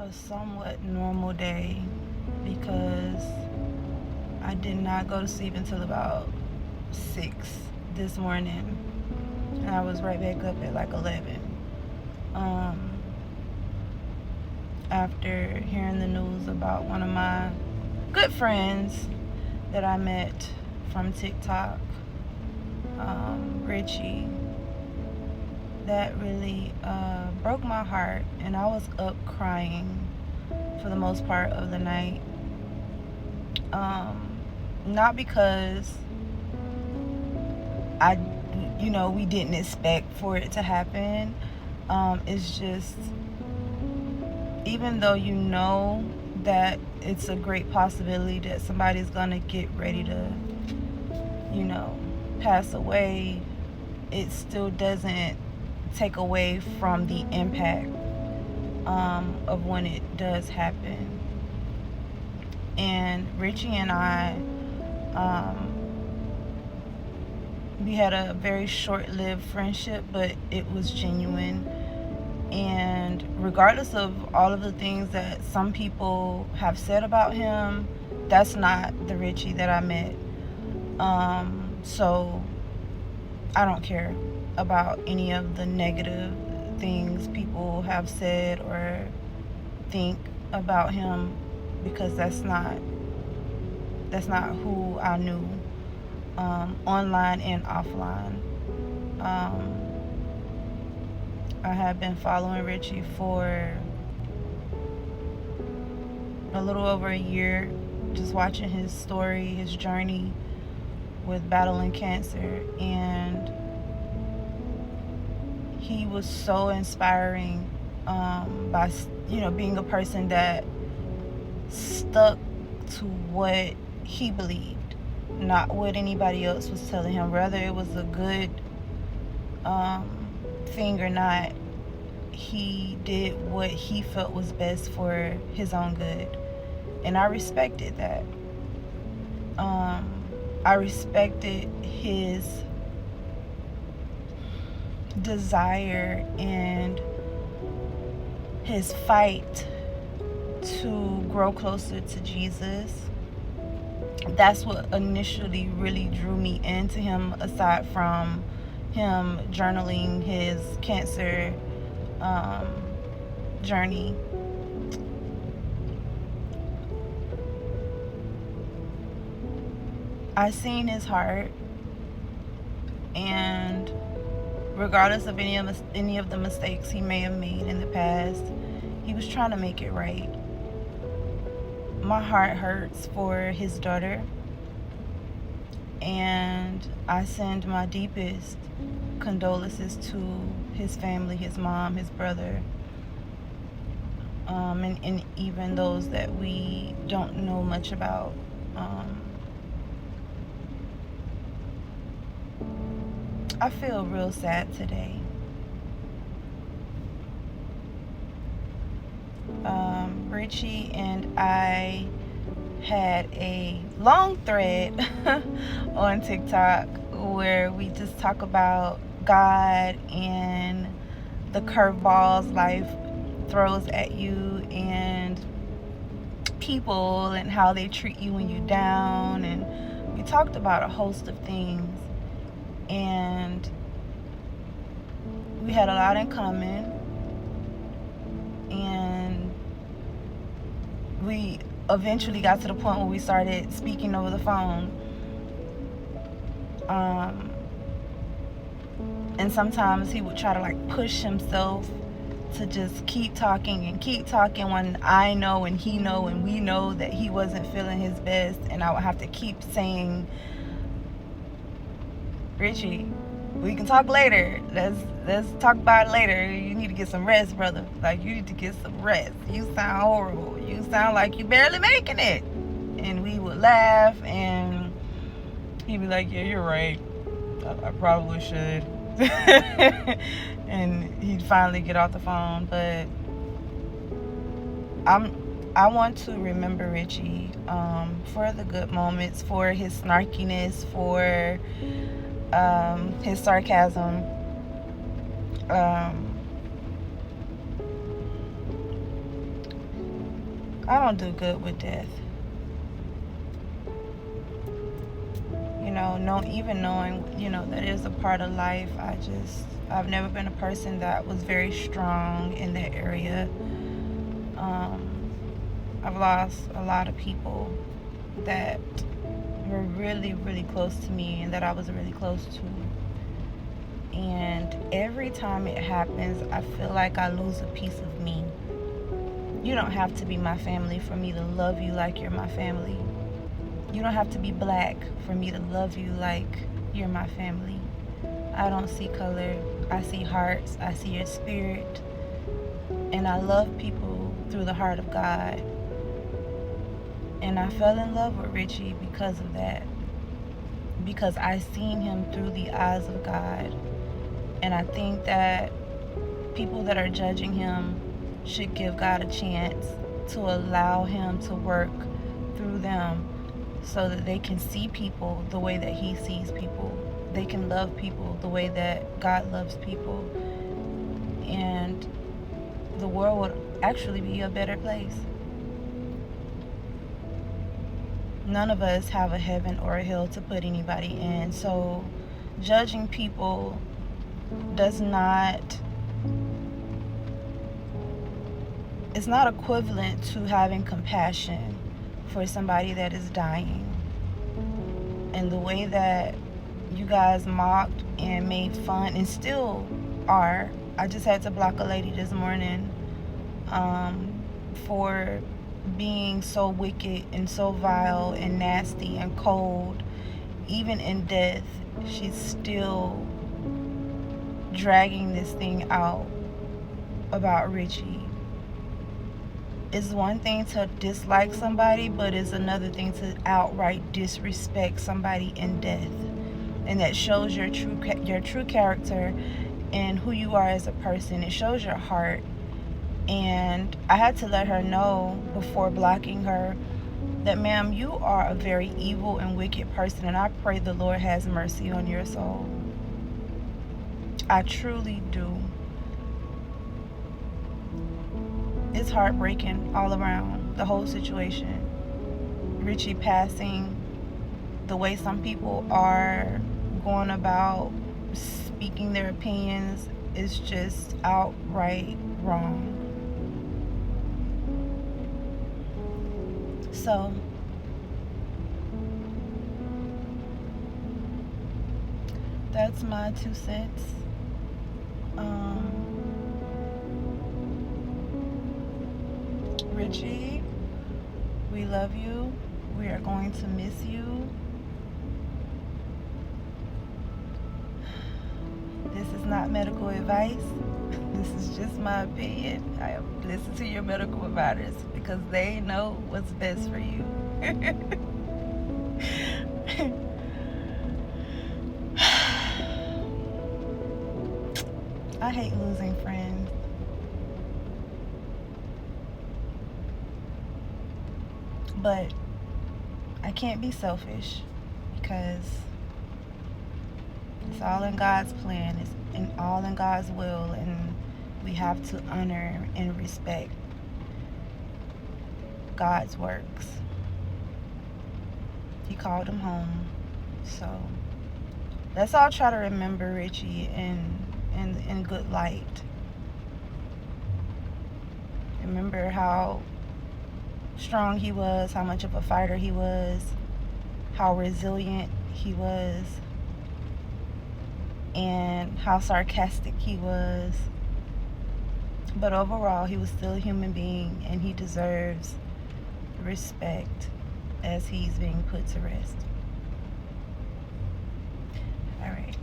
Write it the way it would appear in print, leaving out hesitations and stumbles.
a somewhat normal day because I did not go to sleep until about 6 this morning. And I was right back up at like 11. Um, After hearing the news about one of my good friends that I met from TikTok, Richie, that really broke my heart, and I was up crying for the most part of the night. Not because we didn't expect for it to happen. It's just, even though you know that it's a great possibility that somebody's gonna get ready to, pass away, it still doesn't take away from the impact of when it does happen. And Richie and I, we had a very short-lived friendship, but it was genuine. And regardless of all of the things that some people have said about him, that's not the Richie that I met. So I don't care about any of the negative things people have said or think about him, because that's not who I knew, online and offline. I have been following Richie for a little over a year, just watching his story, his journey with battling cancer, and he was so inspiring, by being a person that stuck to what he believed, not what anybody else was telling him, whether it was a good thing or not. He did what he felt was best for his own good, and I respected that. I respected his desire and his fight to grow closer to Jesus. That's what initially really drew me into him, aside from him journaling his cancer journey. I seen his heart, and regardless of any of the mistakes he may have made in the past, he was trying to make it right. My heart hurts for his daughter, and I send my deepest condolences to his family, his mom, his brother, and even those that we don't know much about. I feel real sad today. Richie and I had a long thread on TikTok where we just talk about God and the curveballs life throws at you, and people and how they treat you when you're down. And we talked about a host of things, and we had a lot in common, and we eventually got to the point where we started speaking over the phone. And sometimes he would try to like push himself to just keep talking when I know and he know and we know that he wasn't feeling his best, and I would have to keep saying, Richie, we can talk later. Let's talk about it later. You need to get some rest, brother. Like, you need to get some rest. You sound horrible. You sound like you barely making it. And we would laugh, and he'd be like, yeah, you're right. I probably should. And he'd finally get off the phone. But I want to remember Richie, for the good moments, for his snarkiness, for his sarcasm. I don't do good with death. Even knowing, that is a part of life. I've never been a person that was very strong in that area. I've lost a lot of people that were really, really close to me and that I was really close to. And every time it happens, I feel like I lose a piece of me. You don't have to be my family for me to love you like you're my family. You don't have to be black for me to love you like you're my family. I don't see color. I see hearts. I see your spirit. And I love people through the heart of God. And I fell in love with Richie because of that. Because I seen him through the eyes of God. And I think that people that are judging him should give God a chance to allow him to work through them so that they can see people the way that he sees people. They can love people the way that God loves people. And the world would actually be a better place. None of us have a heaven or a hell to put anybody in. So judging people it's not equivalent to having compassion for somebody that is dying. And the way that you guys mocked and made fun and still are. I just had to block a lady this morning for being so wicked and so vile and nasty and cold. Even in death, she's still dragging this thing out about Richie. It's one thing to dislike somebody, but it's another thing to outright disrespect somebody in death. And that shows your true character and who you are as a person. It shows your heart. And I had to let her know before blocking her that, ma'am, you are a very evil and wicked person, and I pray the Lord has mercy on your soul. I truly do. It's heartbreaking all around, the whole situation. Richie passing, the way some people are going about speaking their opinions is just outright wrong. So, that's my 2 cents. Richie, we love you. We are going to miss you. This is not medical advice. This is just my opinion. I listen to your medical providers because they know what's best for you. I hate losing friends. But I can't be selfish because it's all in God's plan. It's all in God's will, and we have to honor and respect God's works. He called him home. So let's all try to remember Richie in good light. Remember how strong he was, how much of a fighter he was, how resilient he was, and how sarcastic he was. But overall, he was still a human being, and he deserves respect as he's being put to rest. All right.